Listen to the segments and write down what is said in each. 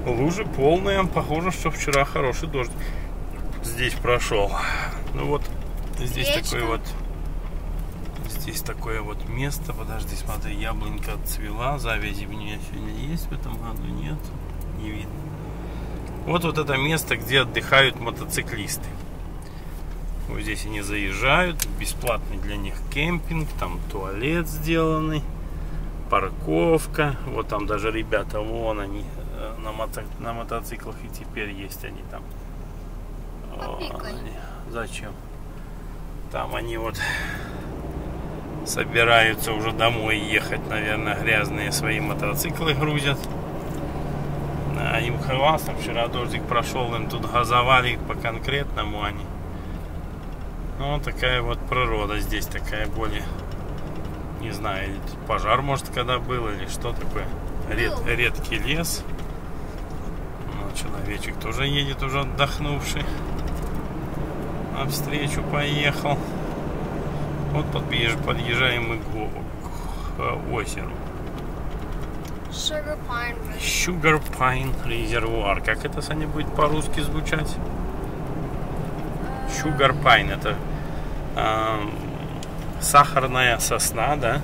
Лужи полные. Похоже, что вчера хороший дождь здесь прошел. Ну вот, здесь такой вот... Здесь такое вот место. Подожди, смотри, яблонька отцвела. Завязи в ней сегодня есть в этом году? Нет, не видно. Вот это место, где отдыхают мотоциклисты. Вот здесь они заезжают. Бесплатный для них кемпинг. Там туалет сделанный. Парковка. Вот там даже ребята, вон они на мотоциклах и теперь есть они там. Зачем? Там они вот собираются уже домой ехать, наверное, грязные свои мотоциклы грузят. А им классно, вчера дождик прошел, им тут газовали по конкретному они. Ну, такая вот природа здесь, такая более, не знаю, пожар может когда был или что такое. Редкий лес. Ну, человечек тоже едет уже отдохнувший. Навстречу поехал. Вот подъезжаем мы к озеру. Sugar Pine резервуар. Как это, Саня, будет по-русски звучать? Sugar Pine. Это сахарная сосна, да?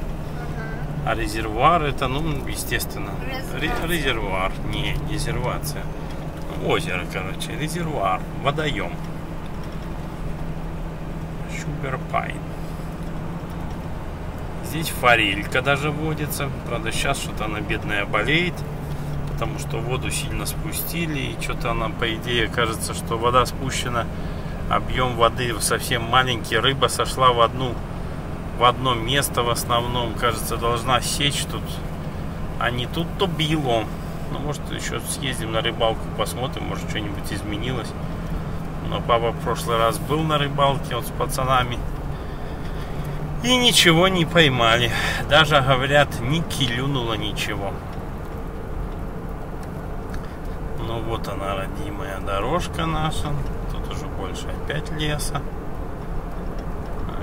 А резервуар это, ну, естественно, резервуар. Не резервация. Озеро, короче. Резервуар. Водоем. Sugar Pine. Здесь форелька даже водится. Правда, сейчас что-то она бедная болеет, потому что воду сильно спустили. И что-то она, по идее, кажется, что вода спущена, объем воды совсем маленький. Рыба сошла в одно место в основном. Кажется, должна сечь тут. А не тут-то било. Ну, может, еще съездим на рыбалку, посмотрим, может, что-нибудь изменилось. Но папа в прошлый раз был на рыбалке вот с пацанами. И ничего не поймали. Даже, говорят, не клюнуло ничего. Ну вот она, родимая дорожка наша. Тут уже больше опять леса.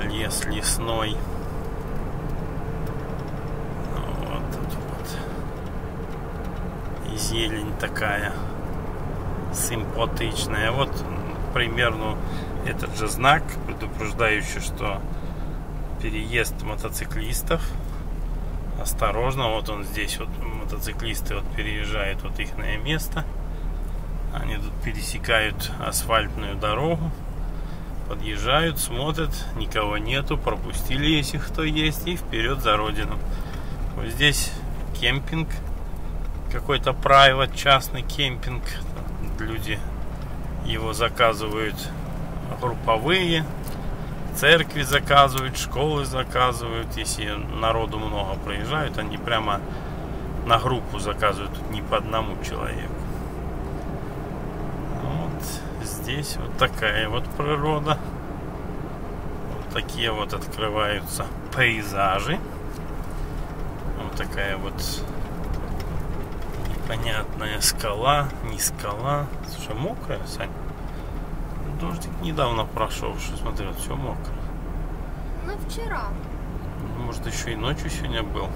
Лес лесной. Вот тут вот. И зелень такая симпатичная. Вот примерно этот же знак, предупреждающий, что переезд мотоциклистов. Осторожно, вот он здесь, вот мотоциклисты вот переезжают вот их место. Они тут пересекают асфальтную дорогу, подъезжают, смотрят, никого нету, пропустили, если кто есть, и вперед за родину. Вот здесь кемпинг, какой-то private, частный кемпинг. Люди его заказывают групповые. Церкви заказывают, школы заказывают. Если народу много проезжают, они прямо на группу заказывают, тут не по одному человеку. Вот здесь вот такая вот природа. Вот такие вот открываются пейзажи. Вот такая вот непонятная скала, не скала. Слушай, мокрая, Сань? Дождик недавно прошедший, смотри, вот все мокро. Ну, вчера. Может, еще и ночью сегодня был.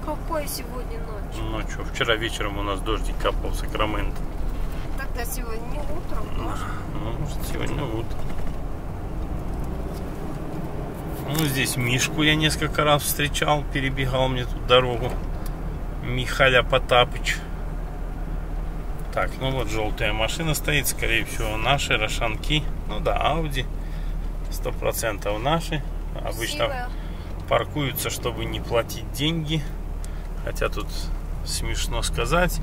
Какой сегодня ночью? Ночью. Вчера вечером у нас дождик капал в Сакраменто. Тогда сегодня утром дождь. Ну, может, сегодня утром. Ну, здесь Мишку я несколько раз встречал, перебегал мне тут дорогу. Михаля Потапыч. Так, ну вот желтая машина стоит, скорее всего наши, рошанки. Ну да, Audi 100% наши. Обычно Красивая. Паркуются, чтобы не платить деньги. Хотя тут смешно сказать.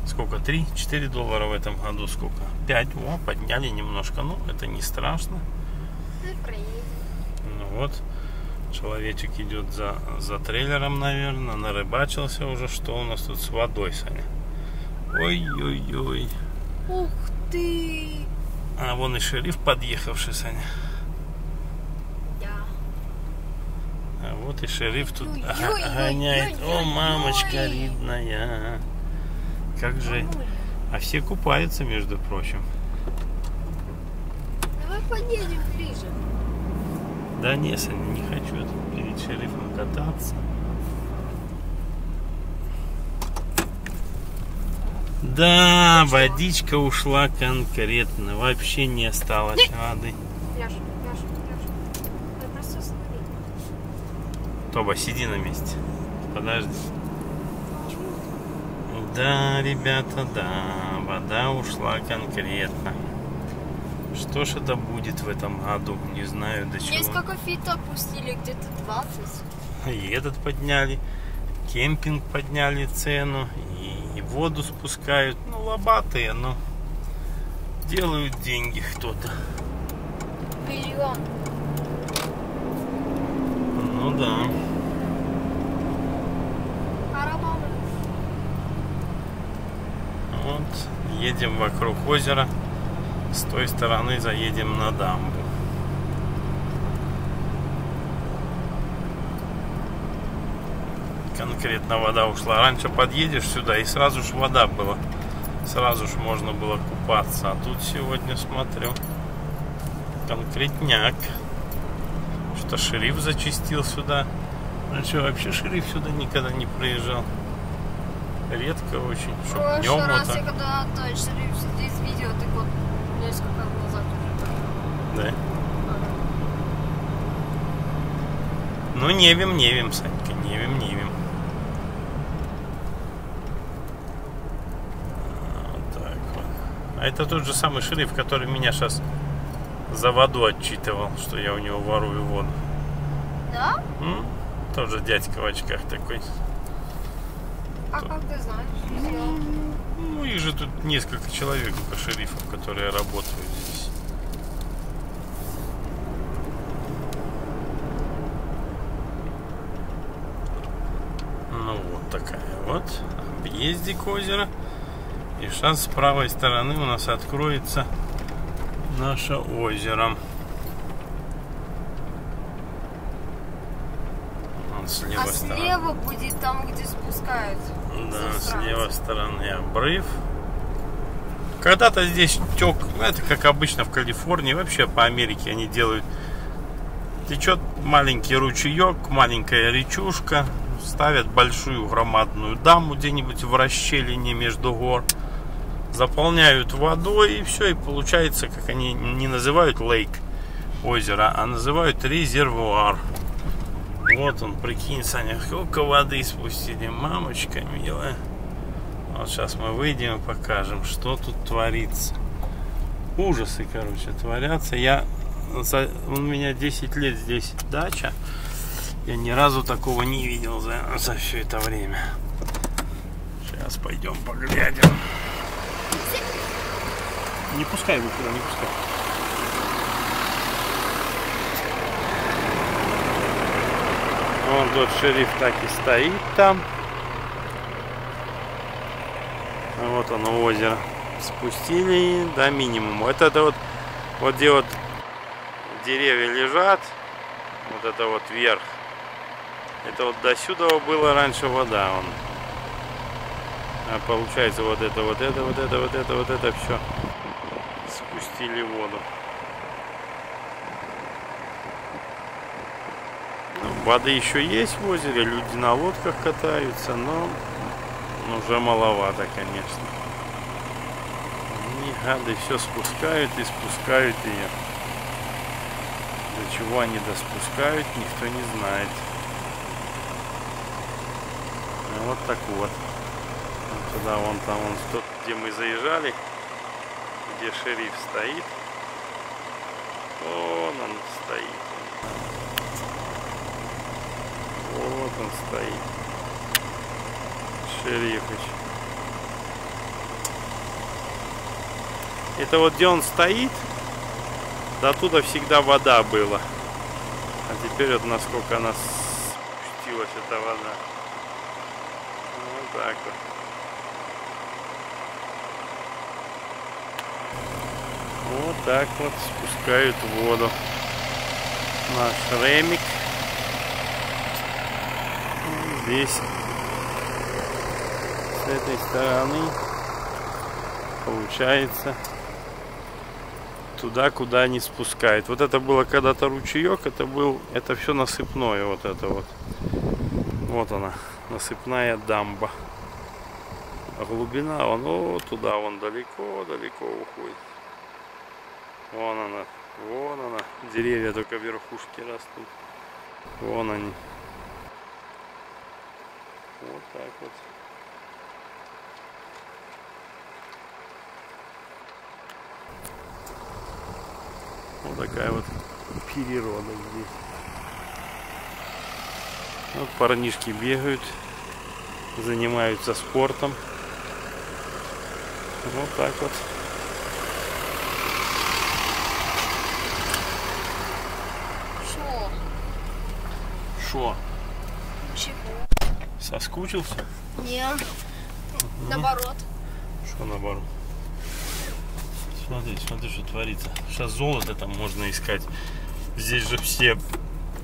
Сколько? 3-4 доллара в этом году. Сколько? 5. О, подняли немножко. Ну, это не страшно. Ну вот. Человечек идет за трейлером, наверное. Нарыбачился уже. Что у нас тут с водой, Саня? Ой-ой-ой. Ух ты! А вон и шериф подъехавший, Саня. Да. А вот и шериф тут Ой-ой-ой, гоняет. О, ой-ой-ой. мамочка ридная. Как же. А все купаются, между прочим. Давай подъедем ближе. Да не, Саня, не хочу я тут перед шерифом кататься. Да, водичка ушла конкретно. Вообще не осталось воды. Яша. Да просто останови. Тоба, сиди на месте. Подожди. Да, ребята, да. Вода ушла конкретно. Что ж это будет в этом году? Не знаю до чего. Несколько фит опустили, где-то 20. И этот подняли. Кемпинг подняли цену. И воду спускают. Ну, лобатые, но делают деньги кто-то. Миллион. Ну да. Карабаны. Вот. Едем вокруг озера. С той стороны заедем на дамбу. Конкретно вода ушла. Раньше подъедешь сюда и сразу ж вода была. Сразу ж можно было купаться. А тут сегодня смотрю конкретняк. Что шериф зачистил сюда. Раньше вообще шериф сюда никогда не приезжал. Редко очень. В Чтоб днем прошлый раз, вот я так. когда шериф здесь видео, ты вот несколько назад уже. Да. Ну, не вим, Санька, не вим. Вот так вот. А это тот же самый шериф, который меня сейчас за воду отчитывал, что я у него ворую воду. Да? Тоже дядька в очках такой. А как ты знаешь, что сделал? Ну, их же тут несколько человек, шерифов, которые работают здесь. Ну, вот такая вот объездик озера. И сейчас с правой стороны у нас откроется наше озеро. Вот с левой стороны. Слева будет там, где спускают. Да, с левой стороны обрыв. Когда-то здесь тек, это как обычно в Калифорнии, вообще по Америке они делают. Течет маленький ручеек, маленькая речушка. Ставят большую громадную дамбу где-нибудь в расщелине между гор. Заполняют водой и все. И получается, как они не называют лейк, озеро, а называют резервуар. Вот он, прикинь, Саня, сколько воды спустили. Мамочка милая. Вот сейчас мы выйдем и покажем, что тут творится. Ужасы, короче, творятся. У меня 10 лет здесь дача. Я ни разу такого не видел за все это время. Сейчас пойдем поглядим. Не пускай его туда, не пускай. Вон тот шериф так и стоит там. Вот оно, озеро. Спустили до минимума. Это вот где вот деревья лежат. Вот это вот вверх. Это вот до сюда было раньше вода. А получается вот это все. Спустили воду. Воды еще есть в озере, люди на лодках катаются, но уже маловато, конечно. Они, гады, все спускают и спускают ее. До чего они доспускают, никто не знает. Вот так вот. Туда, вон там, тот, где мы заезжали, где шериф стоит. Вон он стоит. Вот он стоит. Шерифыч. Это вот где он стоит, до туда всегда вода была. А теперь вот насколько она спустилась, эта вода. Вот так вот. Вот так вот спускают воду. Наш ремик. Здесь с этой стороны получается туда, куда они спускают. Вот это было когда-то ручеек, это все насыпное, вот это вот. Вот она, насыпная дамба. глубина, вон туда, вон далеко уходит. Вон она. Деревья только верхушки растут. Вон они. Вот так вот. Вот такая вот природа здесь. Вот парнишки бегают, занимаются спортом. Вот так вот. Шо? Чего? Соскучился? Нет. Наоборот. Что наоборот? Смотри, что творится. Сейчас золото там можно искать. Здесь же все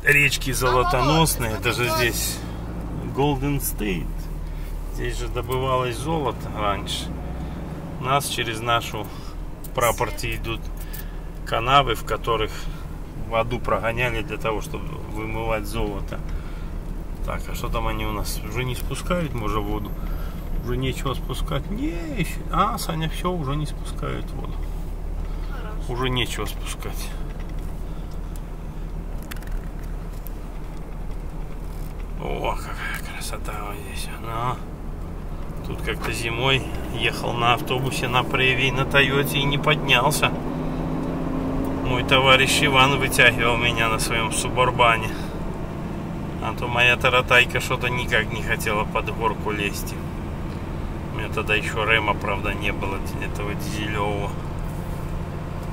речки золотоносные. Это же здесь Golden State. Здесь же добывалось золото раньше. У нас через нашу прапорти идут канавы, в которых воду прогоняли для того, чтобы вымывать золото. Так, а что там они у нас? Уже не спускают, может, воду? Уже нечего спускать? Не, еще. А, Саня, все, уже не спускают воду. Хорошо. Уже нечего спускать. О, какая красота вот здесь. Ну, тут как-то зимой ехал на автобусе на Преве и на Тойоте и не поднялся. Мой товарищ Иван вытягивал меня на своем Субурбане. А то моя таратайка что-то никак не хотела под горку лезть. У меня тогда еще Рема, правда, не было, этого дизелевого.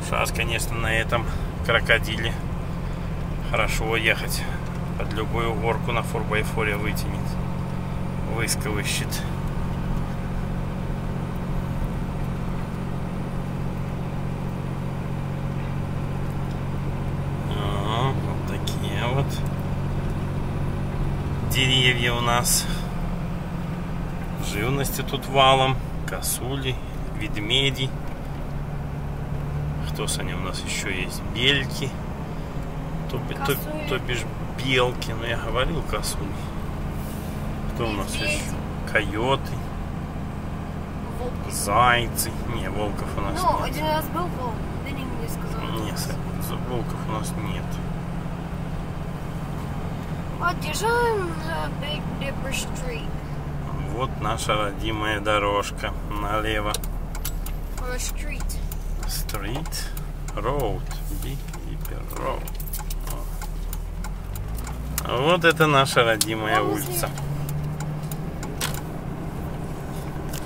Сейчас, конечно, на этом крокодиле хорошо ехать. Под любую горку на 4x4 вытянет. Высковыщет. Вот такие вот деревья у нас. Живности тут валом. Косули, ведмеди. Кто с ним у нас еще есть? Бельки. То бишь белки. Но я говорил косули. Кто у нас еще? Койоты. Волк. Зайцы. Не, волков у нас нет. Один раз был волк. Да не сказал. Нет, волков у нас нет. Подъезжаем на Big Dipper Street. Вот наша родимая дорожка. Налево. Street. Street. Road. Big Dipper Road. Вот это наша родимая улица.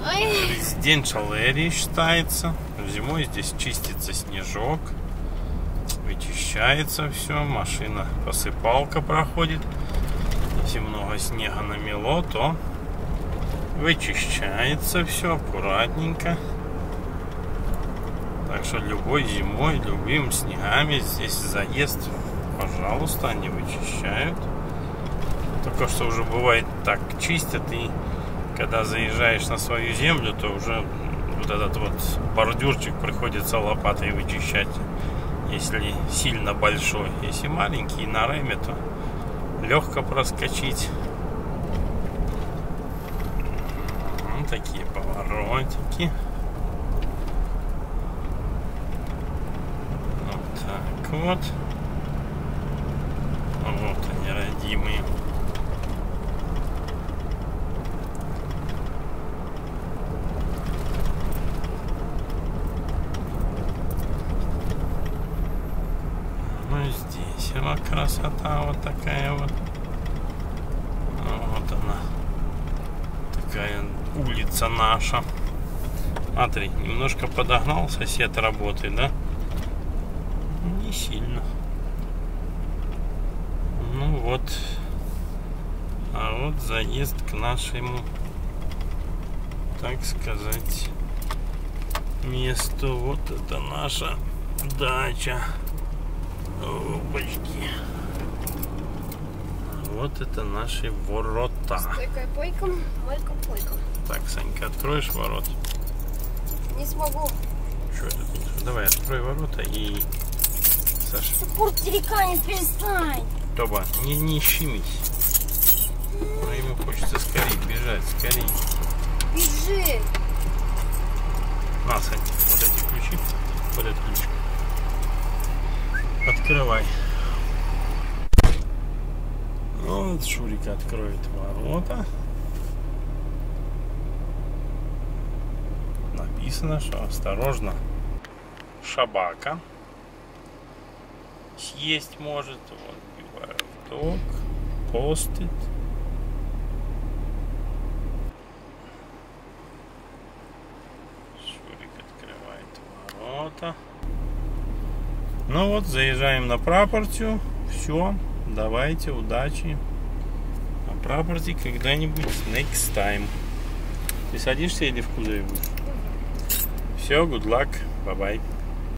Residential area считается. Зимой здесь чистится снежок. Вычищается все. Машина посыпалка проходит. Если много снега намело, то вычищается все аккуратненько. Так что любой зимой, любым снегами здесь заезд, пожалуйста, они вычищают. Только что уже бывает так чистят, и когда заезжаешь на свою землю, то уже вот этот вот бордюрчик приходится лопатой вычищать, если сильно большой. Если маленький на реме, то легко проскочить. Вот такие поворотики. Вот так вот. Вот они, родимые. Ну здесь вот красота вот такая вот. Вот она. Такая улица наша. Смотри, немножко подогнал сосед работы, да? Не сильно. Ну вот. А вот заезд к нашему, так сказать, месту. Вот это наша дача. Опачки. Вот это наши ворота. Стойкой-пойком, мойком-пойком. Так, Санька, откроешь ворот? Не смогу. Что это тут? Давай, открой ворота и... Саша. Порт дереканец, перестань. Тоба, не щемись. Но ему хочется скорее бежать, скорее. Бежи! На, Сань, вот эти ключи, вот этот ключик. Открывай. Вот Шурик откроет ворота. Написано, что осторожно, собака съесть может. Вот, dog, posted. Шурик открывает ворота. Ну вот, заезжаем на прапортью. Все, давайте, удачи. На прапорте когда-нибудь next time. Ты садишься или в кузове будешь? Все, good luck, bye-bye.